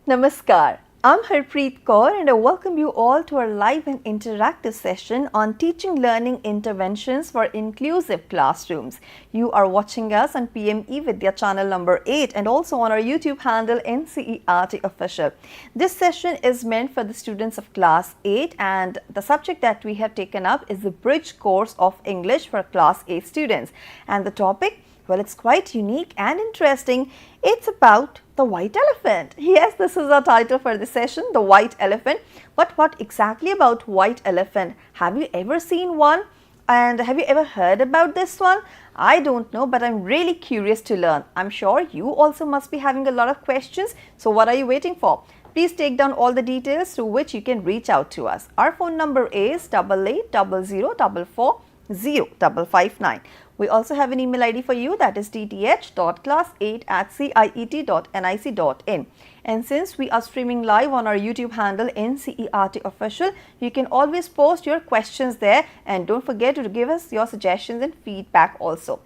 Namaskar. I'm Harpreet Kaur and I welcome you all to our live and interactive session on teaching learning interventions for inclusive classrooms. You are watching us on PM eVidya channel number 8 and also on our YouTube handle NCERT official. This session is meant for the students of class 8 and the subject that we have taken up is the bridge course of English for class 8 students. And the topic, well, it's quite unique and interesting. It's about the white elephant. Yes, this is our title for the session, the white elephant. But what exactly about white elephant? Have you ever seen one? And have you ever heard about this one? I don't know, but I'm really curious to learn. I'm sure you also must be having a lot of questions. So what are you waiting for? Please take down all the details through which you can reach out to us. Our phone number is 8800440559. We also have an email ID for you, that is dth.class8@ciet.nic.in. And since we are streaming live on our YouTube handle NCERT official, you can always post your questions there and don't forget to give us your suggestions and feedback also.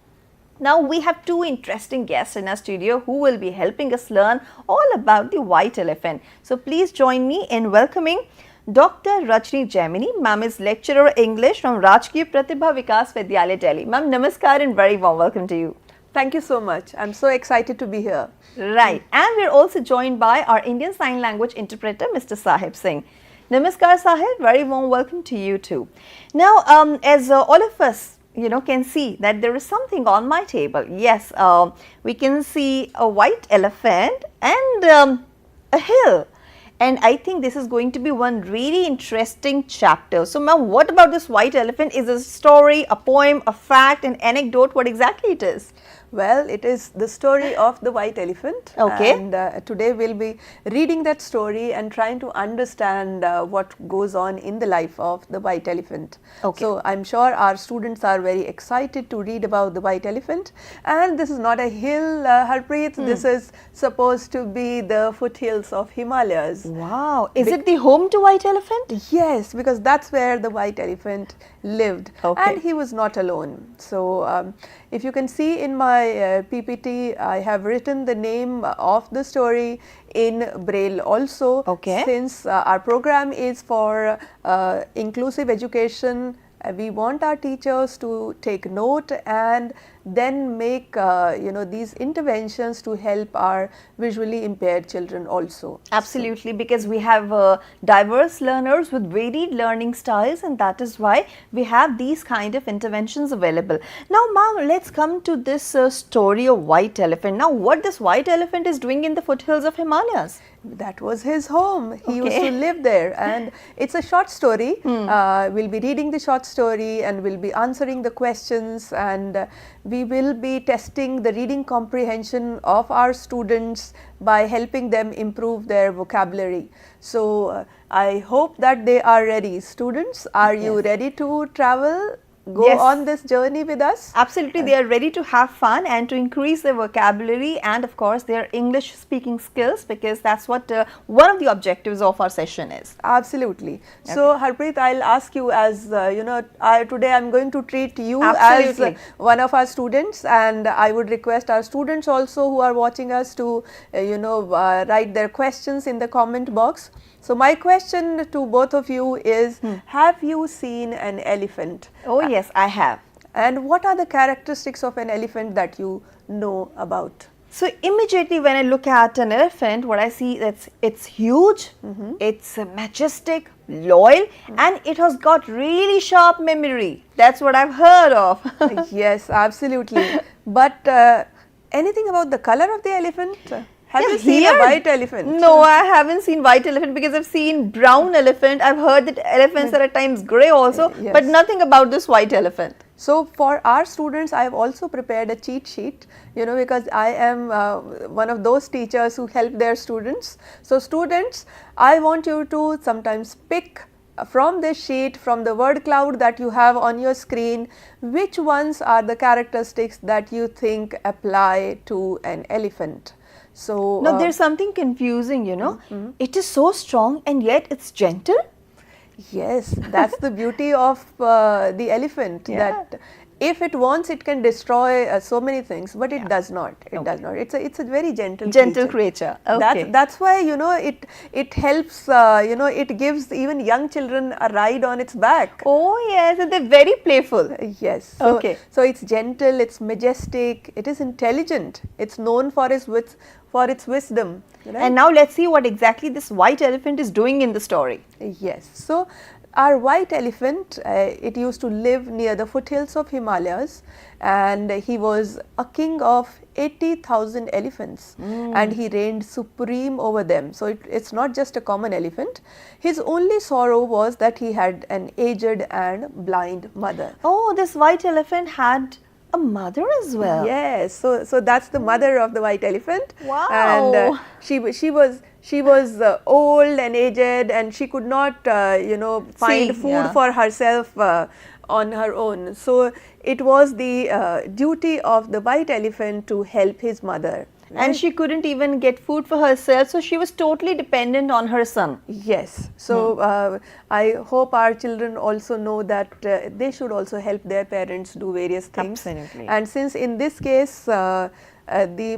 Now we have two interesting guests in our studio who will be helping us learn all about the white elephant. So please join me in welcoming Dr. Rajni Jaimini. Ma'am is lecturer English from Rajki Pratibha Vikas Vidyalaya, Delhi. Ma'am, namaskar and very warm welcome to you. Thank you so much. I'm so excited to be here. Right. And we're also joined by our Indian Sign Language interpreter, Mr. Sahib Singh. Namaskar, Sahib. Very warm welcome to you too. Now, as all of us can see that there is something on my table. Yes, we can see a white elephant and a hill. And I think this is going to be one really interesting chapter. So, ma'am, what about this white elephant? Is it a story, a poem, a fact, an anecdote? What exactly it is? Well, it is the story of the white elephant. Okay. And today we'll be reading that story and trying to understand what goes on in the life of the white elephant. Okay. So, I'm sure our students are very excited to read about the white elephant. And this is not a hill, Harpreet. This is supposed to be the foothills of Himalayas. Wow. Is it the home to white elephant? Yes, because that's where the white elephant lived. Okay. And he was not alone. So, if you can see in my PPT, I have written the name of the story in Braille also. Okay. Since our program is for inclusive education, we want our teachers to take note and then make these interventions to help our visually impaired children also. Absolutely, because we have diverse learners with varied learning styles, and that is why we have these kind of interventions available. Now, ma'am, let's come to this story of white elephant. Now, what this white elephant is doing in the foothills of Himalayas? That was his home. He used Okay. to live there, and it's a short story. We'll be reading the short story and we'll be answering the questions, and we will be testing the reading comprehension of our students by helping them improve their vocabulary. So, I hope that they are ready. Students, are you ready to travel? Go Yes. on this journey with us? Absolutely, they are ready to have fun and to increase their vocabulary and of course their English speaking skills, because that's what one of the objectives of our session is. Absolutely. So, Harpreet, I'll ask you as, today I'm going to treat you Absolutely. as one of our students, and I would request our students also who are watching us to, write their questions in the comment box. So, my question to both of you is, have you seen an elephant? Oh yes, I have. And what are the characteristics of an elephant that you know about? So immediately when I look at an elephant, what I see is it's huge, it's majestic, loyal, and it has got really sharp memory. That's what I've heard of. Yes, absolutely. But anything about the color of the elephant? Have you seen a white elephant? No, I haven't seen white elephant because I've seen brown elephant. I've heard that elephants are at times grey also, Yes. but nothing about this white elephant. So, for our students, I have also prepared a cheat sheet, because I am one of those teachers who help their students. So, students, I want you to sometimes pick from this sheet, from the word cloud that you have on your screen, which ones are the characteristics that you think apply to an elephant. So, No, there's something confusing, It is so strong and yet it's gentle. Yes, that's the beauty of the elephant, Yeah. that if it wants, it can destroy so many things, but it does not. It does not. It's a very gentle creature. Okay. That's why, you know, it helps, you know, it gives even young children a ride on its back. Oh yes, and they're very playful. Yes. So, Okay. So it's gentle, it's majestic, it is intelligent, it's known for its wisdom. Right? And now let's see what exactly this white elephant is doing in the story. Yes. So our white elephant, it used to live near the foothills of Himalayas, and he was a king of 80,000 elephants, and he reigned supreme over them. So it's not just a common elephant. His only sorrow was that he had an aged and blind mother. Oh, this white elephant had a mother as well. Yes, so that's the mother of the white elephant. Wow. And she was old and aged, and she could not you know, find food for herself on her own. So it was the duty of the white elephant to help his mother. Right? And she couldn't even get food for herself, so she was totally dependent on her son. Yes. So I hope our children also know that they should also help their parents do various things. Absolutely. And since in this case the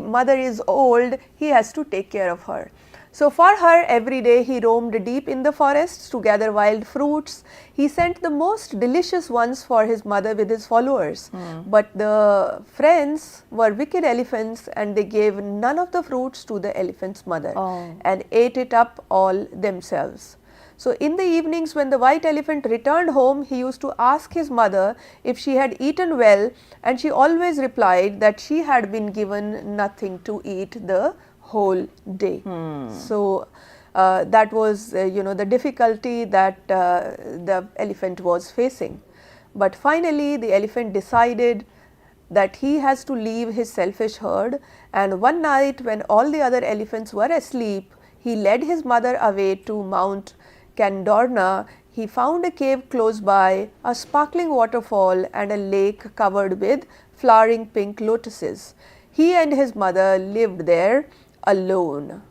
mother is old, he has to take care of her. So for her, every day he roamed deep in the forests to gather wild fruits. He sent the most delicious ones for his mother with his followers. But the friends were wicked elephants, and they gave none of the fruits to the elephant's mother and ate it up all themselves. So in the evenings, when the white elephant returned home, he used to ask his mother if she had eaten well, and she always replied that she had been given nothing to eat the whole day. So that was you know, the difficulty that the elephant was facing. But finally the elephant decided that he has to leave his selfish herd, and one night when all the other elephants were asleep, he led his mother away to Mount Kandorna. He found a cave close by, a sparkling waterfall, and a lake covered with flowering pink lotuses. He and his mother lived there alone.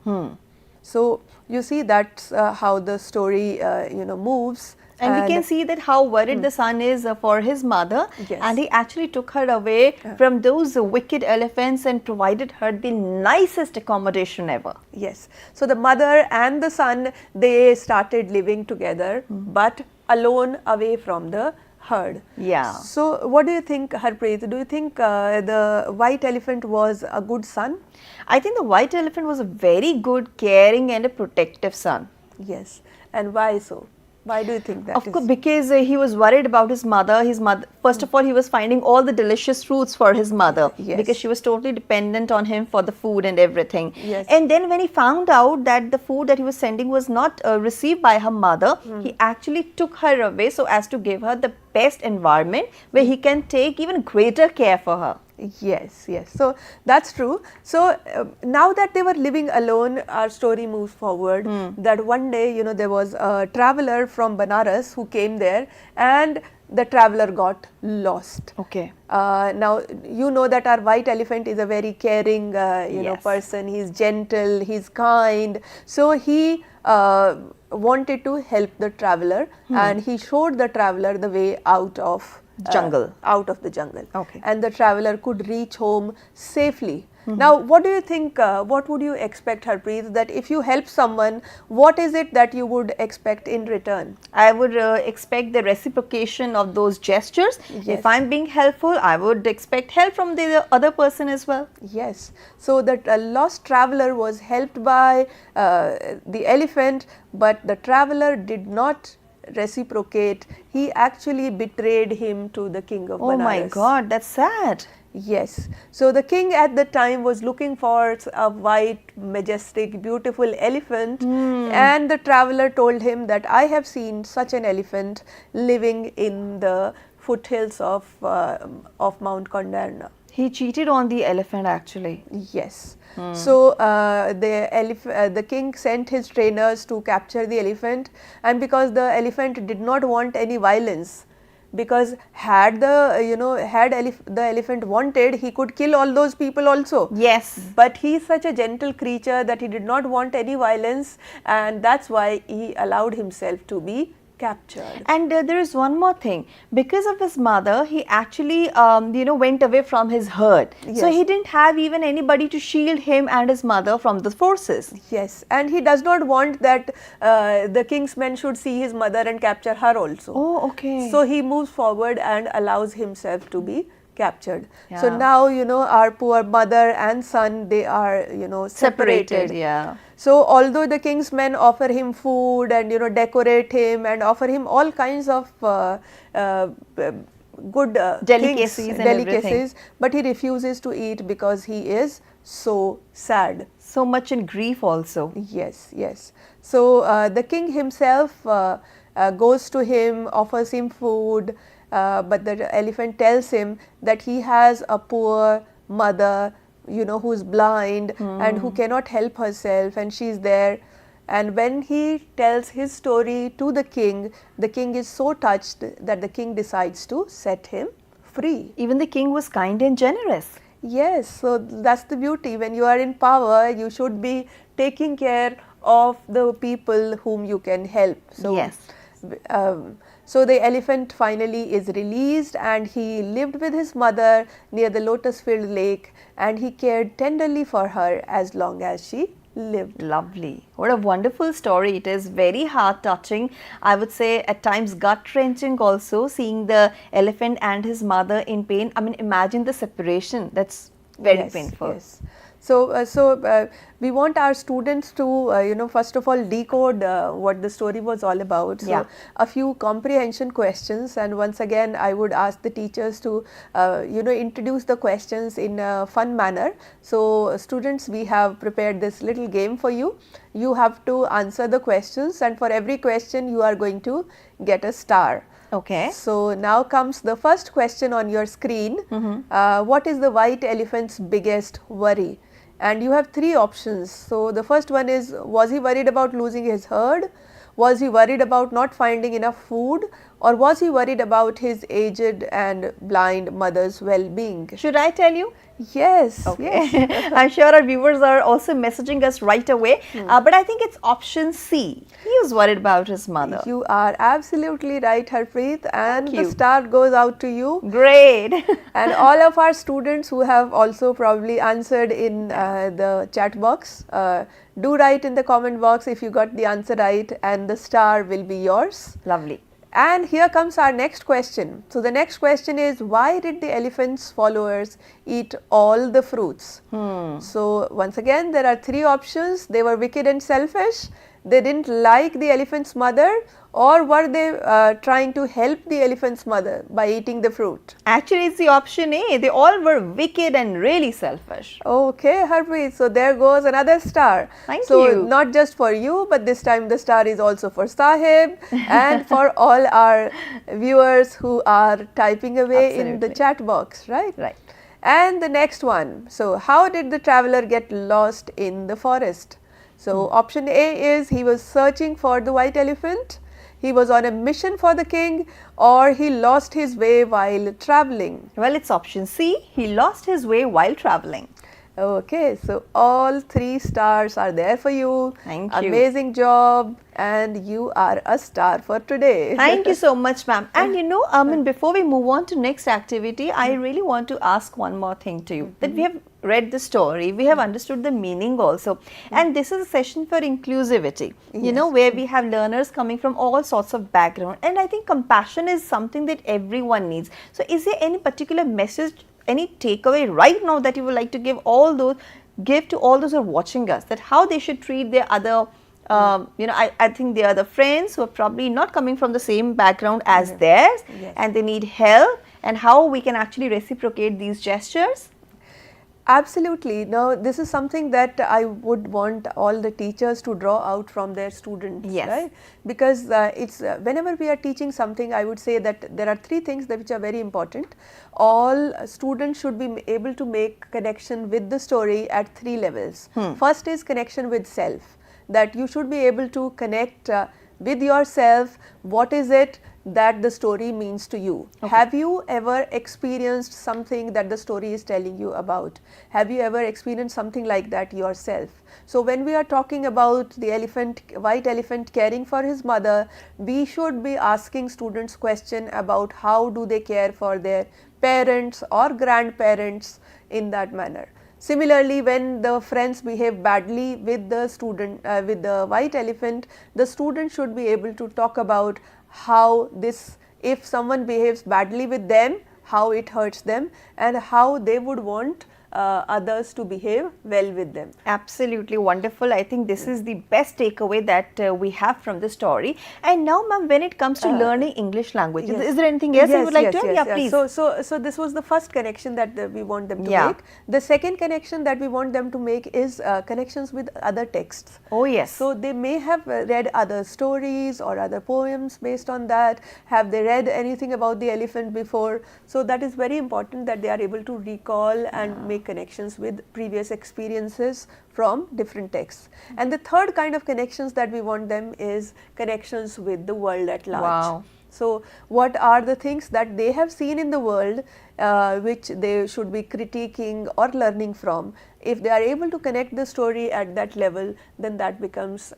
So you see, that's how the story you know, moves. And we can see that how worried the son is for his mother. Yes. And he actually took her away from those wicked elephants and provided her the nicest accommodation ever. Yes. So the mother and the son, they started living together, but alone, away from the herd. Yeah. So what do you think, Harpreet? Do you think the white elephant was a good son? I think the white elephant was a very good, caring and a protective son. Yes. And why so? Why do you think that? Of course, because he was worried about his mother. First of all, he was finding all the delicious fruits for his mother, because she was totally dependent on him for the food and everything. Yes. And then when he found out that the food that he was sending was not received by her mother, he actually took her away so as to give her the best environment where he can take even greater care for her. Yes, yes. So that's true. So now that they were living alone, our story moves forward. That one day, you know, there was a traveler from Banaras who came there, and the traveler got lost. Okay. Now you know that our white elephant is a very caring, you know, person. He's gentle, he's kind. So he wanted to help the traveler, and he showed the traveler the way out of the jungle. Okay. And the traveler could reach home safely. Now, what do you think, what would you expect, Harpreet, that if you help someone, what is it that you would expect in return? I would expect the reciprocation of those gestures. If I'm being helpful, I would expect help from the other person as well. Yes. So that lost traveler was helped by the elephant, but the traveler did not reciprocate. He actually betrayed him to the king of Banaras. Oh my God, that's sad. Yes. So the king at the time was looking for a white, majestic, beautiful elephant, and the traveler told him that I have seen such an elephant living in the foothills of Mount Kandorna. He cheated on the elephant actually. Yes. So the king sent his trainers to capture the elephant, and because the elephant did not want any violence, because had the elephant wanted, he could kill all those people also. Yes. But he is such a gentle creature that he did not want any violence, and that's why he allowed himself to be captured. And there is one more thing. Because of his mother, he actually, went away from his herd. So Yes. he didn't have even anybody to shield him and his mother from the forces. Yes, and he does not want that the king's men should see his mother and capture her also. Oh, okay. So he moves forward and allows himself to be captured. So Yeah. now, our poor mother and son, they are, separated. Yeah. So although the king's men offer him food and, decorate him and offer him all kinds of good Delicacies things, and everything. but he refuses to eat because he is so sad. So much in grief also. Yes, yes. So the king himself goes to him, offers him food, but the elephant tells him that he has a poor mother, who's blind and who cannot help herself, and she's there. And when he tells his story to the king is so touched that the king decides to set him free. Even the king was kind and generous. Yes, so that's the beauty. When you are in power, you should be taking care of the people whom you can help. So, Yes. So the elephant finally is released, and he lived with his mother near the lotus-filled lake, and he cared tenderly for her as long as she lived. Lovely. What a wonderful story. It is very heart touching. I would say at times gut wrenching also, seeing the elephant and his mother in pain. I mean, imagine the separation. That's very painful. Yes. So we want our students to, first of all decode what the story was all about. So Yeah. a few comprehension questions, and once again I would ask the teachers to, introduce the questions in a fun manner. So students, we have prepared this little game for you. You have to answer the questions, and for every question you are going to get a star. Okay. So now comes the first question on your screen. What is the white elephant's biggest worry? And you have three options. So the first one is, was he worried about losing his herd? Was he worried about not finding enough food? Or was he worried about his aged and blind mother's well-being? Should I tell you? Yes. Okay. Yes. I'm sure our viewers are also messaging us right away. But I think it's option C. He was worried about his mother. You are absolutely right, Harpreet, and Thank the you. star goes out to you. Great. And all of our students who have also probably answered in the chat box, do write in the comment box if you got the answer right, and the star will be yours. Lovely. And here comes our next question. So the next question is, why did the elephant's followers eat all the fruits? So once again, there are three options. They were wicked and selfish, they didn't like the elephant's mother, or were they trying to help the elephant's mother by eating the fruit? Actually, it's the option A. They all were wicked and really selfish. Okay, Harpreet, so there goes another star. Thank so you. Not just for you, but this time the star is also for Sahib and for all our viewers who are typing away in the Absolutely. chat box, right? Right. And the next one, so how did the traveler get lost in the forest? So option A is, he was searching for the white elephant, he was on a mission for the king, or he lost his way while traveling. Well, it's option C. He lost his way while traveling. Okay, so all three stars are there for you. Thank you. Amazing job, and you are a star for today. Thank you so much, ma'am. And before we move on to next activity, I really want to ask one more thing to you. That we have read the story, we have understood the meaning also. And this is a session for inclusivity, where we have learners coming from all sorts of background. And I think compassion is something that everyone needs. So is there any particular message, any takeaway right now that you would like to give to all those who are watching us, that how they should treat their other I think they are the friends who are probably not coming from the same background as theirs, and they need help, and how we can actually reciprocate these gestures? Absolutely. Now, this is something that I would want all the teachers to draw out from their students, Yes. right? Because it's whenever we are teaching something, I would say that there are three things which are very important. All students should be able to make connection with the story at three levels. First is connection with self, that you should be able to connect with yourself. What is it that the story means to you. Have you ever experienced something that the story is telling you about? Have you ever experienced something like that yourself? So when we are talking about the white elephant caring for his mother, we should be asking students question about how do they care for their parents or grandparents in that manner. Similarly, when the friends behave badly with the student, with the white elephant, the student should be able to talk about how this, if someone behaves badly with them, how it hurts them and how they would want others to behave well with them. Absolutely wonderful. I think this is the best takeaway that we have from the story. And now, ma'am, when it comes to learning English language, is there anything else you would like to add? Yeah, please. So this was the first connection that we want them to make. The second connection that we want them to make is connections with other texts. Oh yes. So they may have read other stories or other poems based on that. Have they read anything about the elephant before? So that is very important that they are able to recall and make connections with previous experiences from different texts. And the third kind of connections that we want them is connections with the world at large. Wow. So what are the things that they have seen in the world which they should be critiquing or learning from? If they are able to connect the story at that level, then that becomes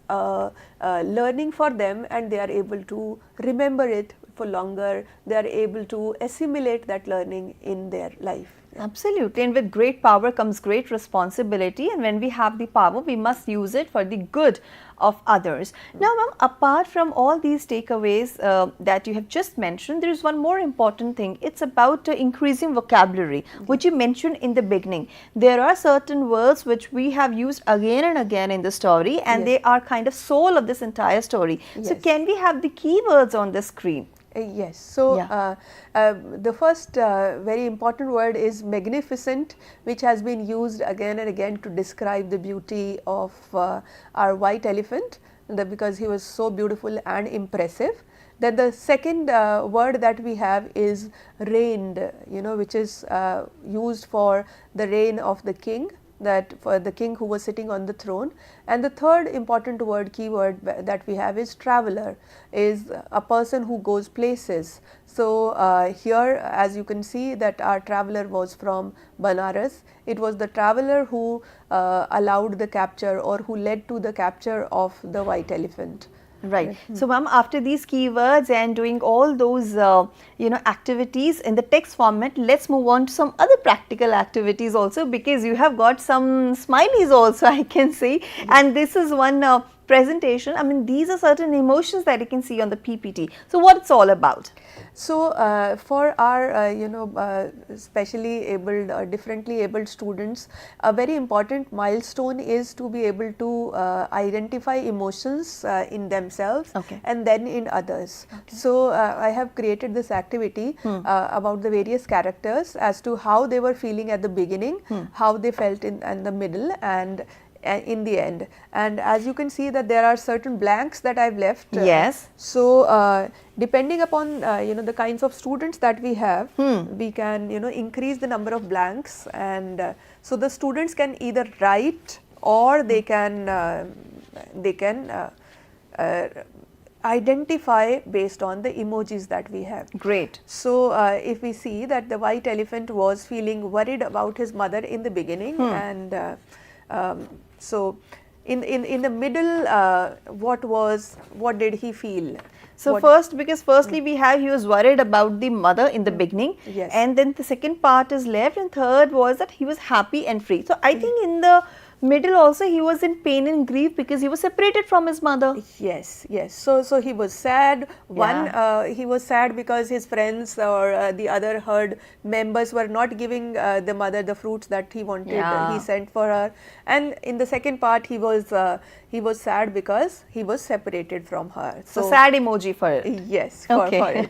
learning for them and they are able to remember it for longer. They are able to assimilate that learning in their life. Absolutely, and with great power comes great responsibility, and when we have the power, we must use it for the good of others. Now, ma'am, apart from all these takeaways that you have just mentioned, there is one more important thing. It's about increasing vocabulary, which you mentioned in the beginning. There are certain words which we have used again and again in the story, and they are kind of soul of this entire story. So, can we have the keywords on the screen? Yes. So, the first very important word is magnificent, which has been used again and again to describe the beauty of our white elephant, because he was so beautiful and impressive. Then the second word that we have is reigned, which is used for the reign of the king, that for the king who was sitting on the throne. And the third important word, keyword that we have is traveler, is a person who goes places. So here, as you can see, that our traveler was from Banaras. It was the traveler who allowed the capture or who led to the capture of the white elephant. Right. So, ma'am, after these keywords and doing all those, activities in the text format, let's move on to some other practical activities also, because you have got some smileys also, I can see. And this is one presentation. I mean, these are certain emotions that you can see on the PPT. So, what it's all about? So, for our specially abled or differently abled students, a very important milestone is to be able to identify emotions in themselves and then in others. So, I have created this activity about the various characters as to how they were feeling at the beginning, how they felt in the middle and in the end. And as you can see that there are certain blanks that I've left. Yes. So, depending upon the kinds of students that we have, we can increase the number of blanks, and so the students can either write or they can identify based on the emojis that we have. Great. So, if we see that the white elephant was feeling worried about his mother in the beginning, and so in the middle, what did he feel? So, firstly we have he was worried about the mother in the beginning, and then the second part is left, and third was that he was happy and free. So, I think in the middle also he was in pain and grief because he was separated from his mother. Yes, yes. So he was sad. He was sad because his friends or the other herd members were not giving the mother the fruits that he wanted. He sent for her. And in the second part, he was sad because he was separated from her. So sad emoji for it. Yes, for it.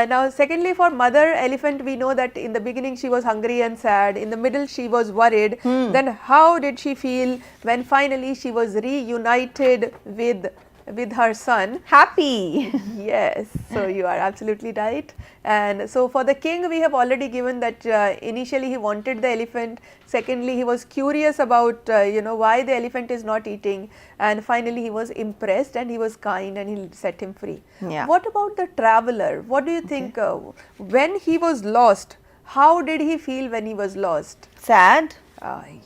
Now, secondly, for mother elephant, we know that in the beginning she was hungry and sad. In the middle, she was worried. Then how did she feel when finally she was reunited with with her son. Happy. Yes, so you are absolutely right. And so for the king, we have already given that initially he wanted the elephant. Secondly, he was curious about why the elephant is not eating, and finally he was impressed and he was kind and he set him free. Yeah. What about the traveler? What do you think when he was lost? How did he feel when he was lost? Sad.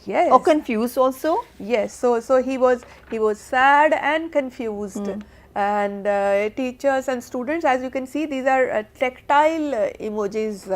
Yes. Or confused also? Yes. So he was sad and confused. And teachers and students, as you can see, these are tactile emojis.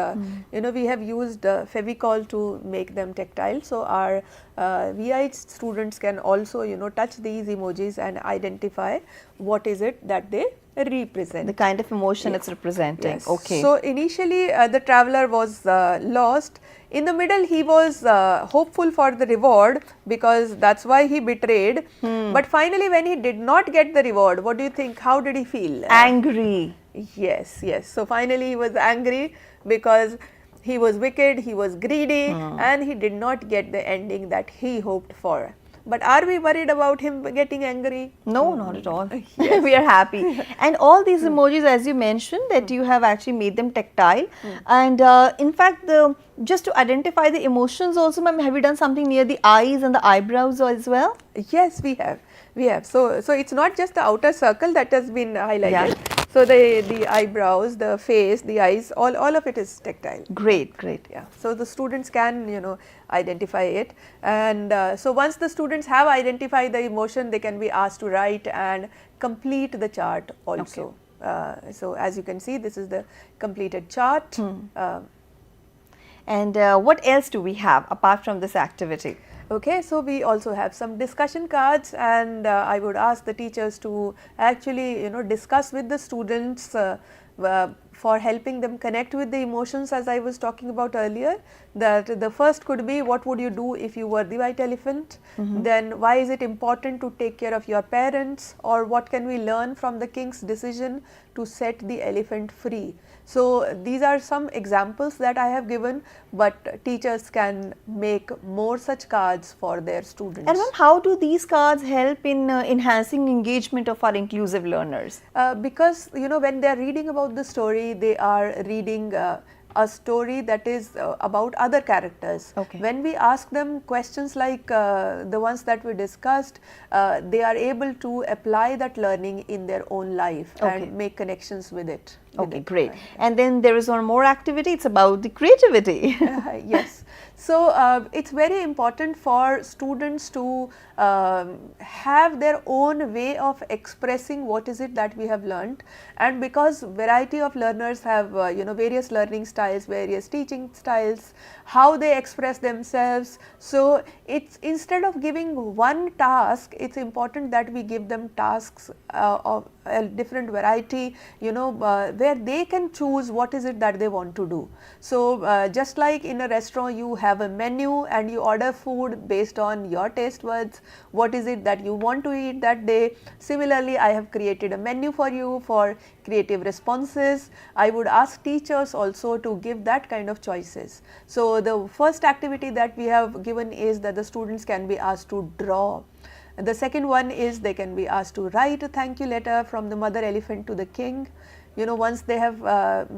We have used Fevicol to make them tactile. So our VIII students can also touch these emojis and identify what is it that they represent. The kind of emotion it's representing. Yes. Okay. So initially the traveler was lost. In the middle he was hopeful for the reward, because that's why he betrayed. But finally when he did not get the reward, what do you think? How did he feel? Angry. Yes. So finally he was angry because he was wicked, he was greedy, and he did not get the ending that he hoped for. But are we worried about him getting angry? No, not at all. We are happy. And all these emojis, as you mentioned, that you have actually made them tactile. And in fact, just to identify the emotions also, ma'am, have you done something near the eyes and the eyebrows as well? Yes, we have. So it's not just the outer circle that has been highlighted. Yeah. So the eyebrows, the face, the eyes, all of it is tactile. Great. Yeah. So the students can identify it, and so once the students have identified the emotion, they can be asked to write and complete the chart also. Okay. So as you can see, this is the completed chart. And what else do we have apart from this activity? Okay, so we also have some discussion cards, and I would ask the teachers to actually discuss with the students for helping them connect with the emotions, as I was talking about earlier. That the first could be, what would you do if you were the white elephant? Then why is it important to take care of your parents, or what can we learn from the king's decision to set the elephant free? So these are some examples that I have given, but teachers can make more such cards for their students. And ma'am, how do these cards help in enhancing engagement of our inclusive learners? Because when they are reading about the story, they are reading a story that is about other characters. Okay. When we ask them questions like the ones that we discussed, they are able to apply that learning in their own life and make connections with it. Okay, great. And then there is one more activity, it's about the creativity. Yes. So it's very important for students to have their own way of expressing what is it that we have learnt, and because variety of learners have various learning styles, various teaching styles, how they express themselves. So it's, instead of giving one task, it's important that we give them tasks of a different variety, where they can choose what is it that they want to do. So just like in a restaurant you have a menu and you order food based on your taste buds, what is it that you want to eat that day. Similarly, I have created a menu for you for creative responses. I would ask teachers also to give that kind of choices. So the first activity that we have given is that the students can be asked to draw. The second one is they can be asked to write a thank you letter from the mother elephant to the king. Once they have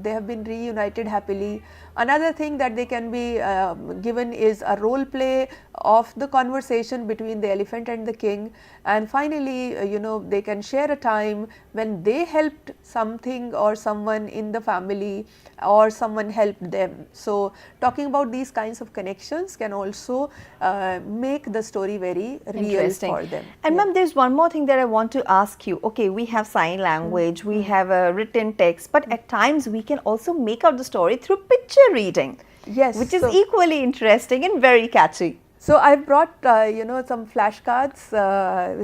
been reunited happily. Another thing that they can be given is a role play of the conversation between the elephant and the king. And finally, they can share a time when they helped something or someone in the family, or someone helped them. So talking about these kinds of connections can also make the story very real for them. And ma'am, there's one more thing that I want to ask you. Okay, we have sign language, we have a written text, but at times we can also make out the story through picture reading. Yes, which is equally interesting and very catchy. So I brought some flashcards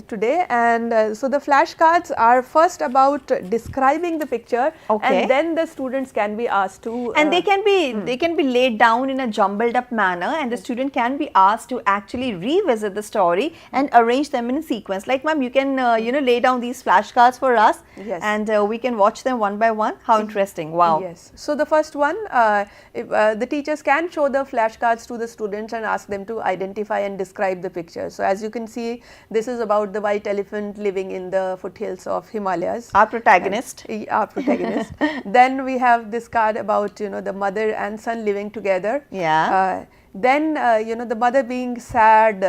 today, and so the flashcards are first about describing the picture, and then the students can be asked to and they can be laid down in a jumbled up manner, and the student can be asked to actually revisit the story and arrange them in a sequence. Like ma'am, you can lay down these flashcards for us, and we can watch them one by one. How interesting! Wow. Yes. So the first one, the teachers can show the flashcards to the students and ask them to identify identify and describe the picture. So as you can see, this is about the white elephant living in the foothills of Himalayas. Our protagonist. Our protagonist. Then we have this card about, the mother and son living together. Yeah. Then the mother being sad,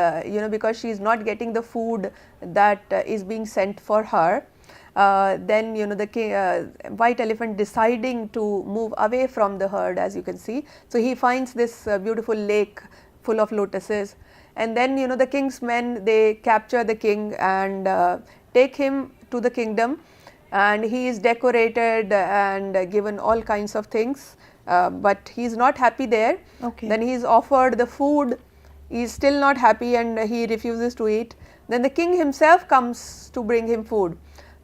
because she is not getting the food that is being sent for her. Then the white elephant deciding to move away from the herd, as you can see. So he finds this beautiful lake full of lotuses, and then the king's men, they capture the king and take him to the kingdom, and he is decorated and given all kinds of things, but he is not happy there. Okay. Then he is offered the food, he is still not happy and he refuses to eat. Then the king himself comes to bring him food.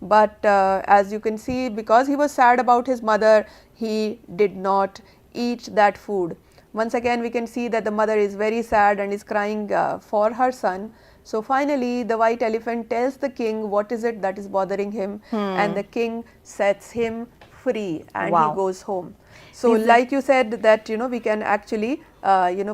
But as you can see, because he was sad about his mother, he did not eat that food. Once again we can see that the mother is very sad and is crying for her son. So finally the white elephant tells the king what is it that is bothering him, and the king sets him free and Wow. he goes home. So like you said that we can actually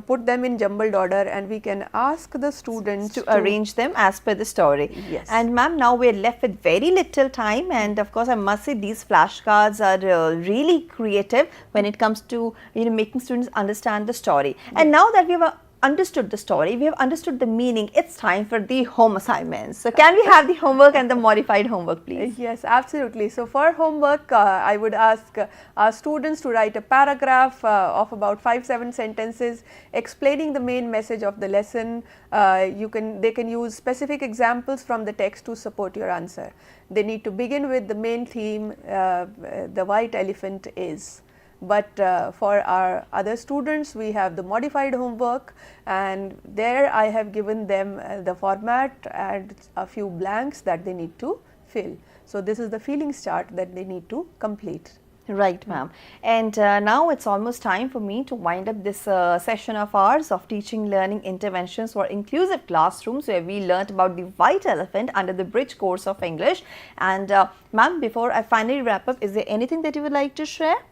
put them in jumbled order and we can ask the students to arrange them as per the story. Yes. And ma'am, now we are left with very little time, and of course I must say these flashcards are really creative when it comes to making students understand the story. And now that we have understood the story, we have understood the meaning, it's time for the home assignments. So can we have the homework and the modified homework, please? Yes, absolutely. So for homework, I would ask our students to write a paragraph of about 5-7 sentences explaining the main message of the lesson. They can use specific examples from the text to support your answer. They need to begin with the main theme, the white elephant is. But for our other students, we have the modified homework, and there I have given them the format and a few blanks that they need to fill. So this is the feelings chart that they need to complete. Right, ma'am. And now it's almost time for me to wind up this session of ours of teaching learning interventions for inclusive classrooms, where we learnt about the white elephant under the bridge course of English. And ma'am, before I finally wrap up, is there anything that you would like to share?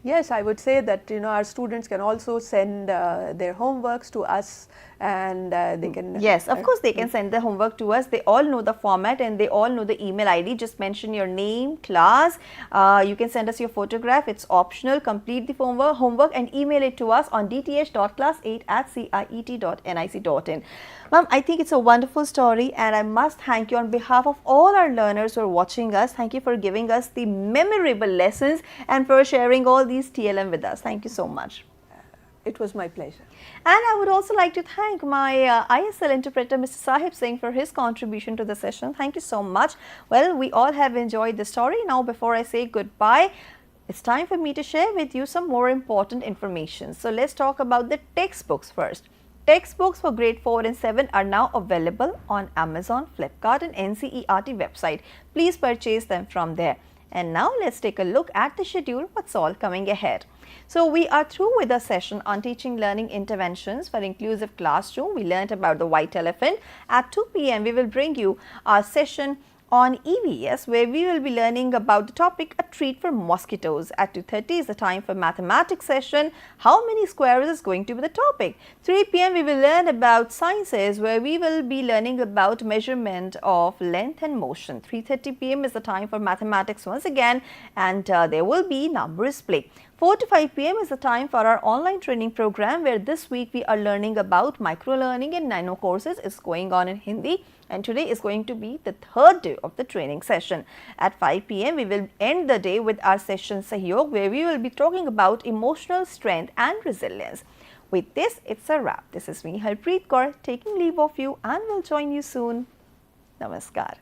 Yes, I would say that our students can also send their homeworks to us, and they can. Yes, of course they can send the homework to us. They all know the format and they all know the email ID. Just mention your name, class. You can send us your photograph. It's optional. Complete the homework and email it to us on dth.class8@ciet.nic.in. Ma'am, I think it's a wonderful story, and I must thank you on behalf of all our learners who are watching us. Thank you for giving us the memorable lessons and for sharing all these TLM with us. Thank you so much. It was my pleasure. And I would also like to thank my ISL interpreter, Mr. Sahib Singh, for his contribution to the session. Thank you so much. Well, we all have enjoyed the story. Now, before I say goodbye, it's time for me to share with you some more important information. So let's talk about the textbooks first. Textbooks for grade 4 and 7 are now available on Amazon, Flipkart and NCERT website. Please purchase them from there. And now let's take a look at the schedule, what's all coming ahead. So we are through with a session on teaching learning interventions for inclusive classroom. We learnt about the white elephant. At 2 p.m. we will bring you our session on EVS, where we will be learning about the topic a treat for mosquitoes. At 2:30 is the time for mathematics session. How many squares is going to be the topic. 3 p.m. we will learn about sciences, where we will be learning about measurement of length and motion. 3:30 p.m. is the time for mathematics once again, and there will be numbers play. 4 to 5 p.m. is the time for our online training program, where this week we are learning about micro-learning and nano courses is going on in Hindi, and today is going to be the third day of the training session. At 5 p.m. we will end the day with our session Sahyog, where we will be talking about emotional strength and resilience. With this, it's a wrap. This is me, Harpreet Kaur, taking leave of you, and will join you soon. Namaskar.